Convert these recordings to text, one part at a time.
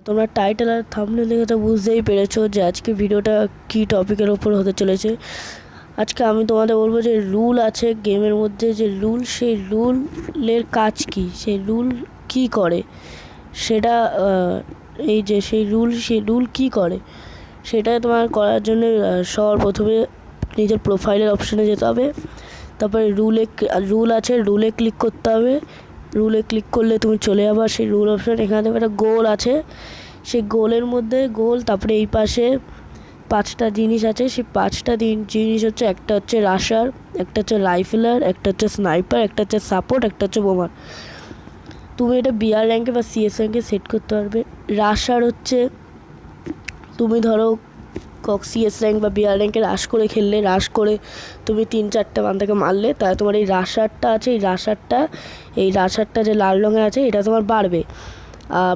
তোমরা টাইটেল আর থাম্বনেল দেখে তো বুঝতেই পেরেছো যে আজকে ভিডিওটা কী টপিকের ওপর হতে চলেছে। আজকে আমি তোমাদের বলবো যে রুল আছে গেমের মধ্যে, যে রুল, সেই রুলের কাজ কি, সেই রুল কি করে সেটা, এই যে সেই রুল কি করে সেটা তোমার করার জন্য সবার প্রথমে নিজের প্রোফাইলের অপশানে যেতে হবে। তারপরে রুল আছে, রুলে ক্লিক করতে হবে। রুলে ক্লিক করলে তুমি চলে যাবা সেই রুল অপশান। এখানে একটা গোল আছে, সেই গোলের মধ্যে গোল, তারপরে এই পাশে 5টা জিনিস আছে। সেই 5টা জিনিস হচ্ছে, একটা হচ্ছে রাশার, একটা হচ্ছে রাইফেলার, একটা হচ্ছে স্নাইপার, একটা হচ্ছে সাপোর্ট, একটা হচ্ছে বোমার। তুমি এটা বিআর র্যাঙ্কে বা সিএস র্যাঙ্কে সেট করতে পারবে। রাশার হচ্ছে, তুমি ধরো সিএস র্যাঙ্ক বা বিআর র্যাঙ্কে রাশ করে খেললে, রাশ করে তুমি 3-4টা বান্দাকে মারলে, তাহলে তোমার এই রাশারটা আছে, এই রাশারটা যে লাল রঙের আছে এটা তোমার বাড়বে।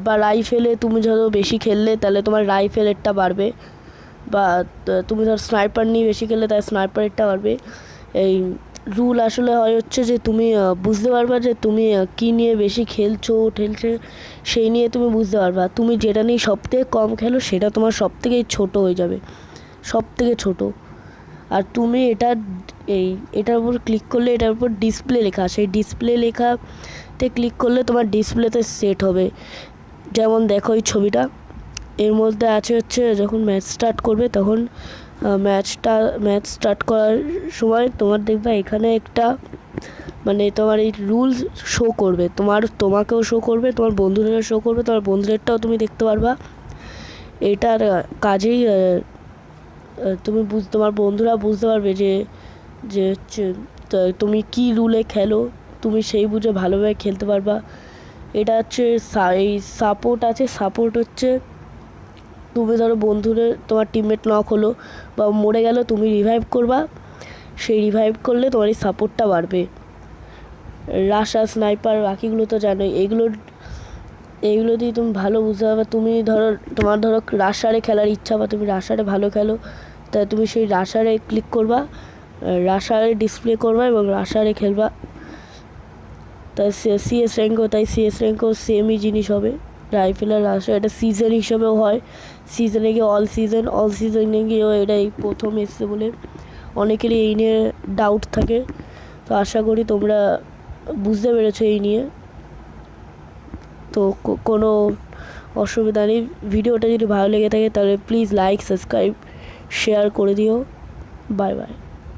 বা রাইফেলে তুমি ধরো বেশি খেললে তাহলে তোমার রাইফেলেরটা বাড়বে, বা তুমি ধর স্নাইপার নিয়ে বেশি খেললে তাহলে স্নাইপারেরটা বাড়বে। এই রুল আসলে হয় হচ্ছে যে তুমি বুঝতে পারবা যে তুমি কী নিয়ে বেশি ঠেলছে, সেই নিয়ে তুমি বুঝতে পারবা। তুমি যেটা নিয়ে সবথেকে কম খেলো সেটা তোমার সবথেকে ছোটো হয়ে যাবে, সবথেকে ছোটো। আর তুমি এটার উপর ক্লিক করলে, এটার উপর ডিসপ্লে লেখা, সেই ডিসপ্লে লেখাতে ক্লিক করলে তোমার ডিসপ্লেতে সেট হবে। যেমন দেখো এই ছবিটা, এর মধ্যে আছে হচ্ছে যখন ম্যাচ স্টার্ট করবে তখন ম্যাচ স্টার্ট করার সময় তোমার দেখবে এখানে একটা, মানে তোমার এই রুলস শো করবে, তোমাকেও শো করবে, তোমার বন্ধুদেরও শো করবে, তোমার বন্ধুদেরটাও তুমি দেখতে পারবা। এটার কাজেই তোমার বন্ধুরা বুঝতে পারবে যে যে হচ্ছে তুমি কী রুলে খেলো, তুমি সেই বুঝে ভালোভাবে খেলতে পারবা। এটা হচ্ছে এই সাপোর্ট আছে। সাপোর্ট হচ্ছে, তুমি ধরো তোমার টিমমেট নক হলো বা মরে গেল, তুমি রিভাইভ করবা, সেই রিভাইভ করলে তোমার এই সাপোর্টটা বাড়বে। রাশা, স্নাইপার, বাকিগুলো তো জানোই। এইগুলো দিয়ে তুমি ভালো বুঝতে পারবে। তোমার ধরো রাশারে খেলার ইচ্ছা, বা তুমি রাশারে ভালো খেলো, তাই তুমি সেই রাশারে ক্লিক করবা, রাশারে ডিসপ্লে করবা এবং রাশারে খেলবা। তাই সিএস র্যাঙ্কও সেমই জিনিস হবে। রাইফেল আর রাশার এটা সিজন হিসেবেও হয়, সিজনে গিয়ে অল সিজনে গিয়েও এটাই প্রথম এসছে বলে অনেকেরই এই নিয়ে ডাউট থাকে। তো আশা করি তোমরা বুঝতে পেরেছো এই নিয়ে। তো কোনো অসুবিধা নেই। ভিডিওটা যদি ভালো লেগে থাকে তাহলে প্লিজ লাইক, সাবস্ক্রাইব, শেয়ার করে দিও। Bye bye.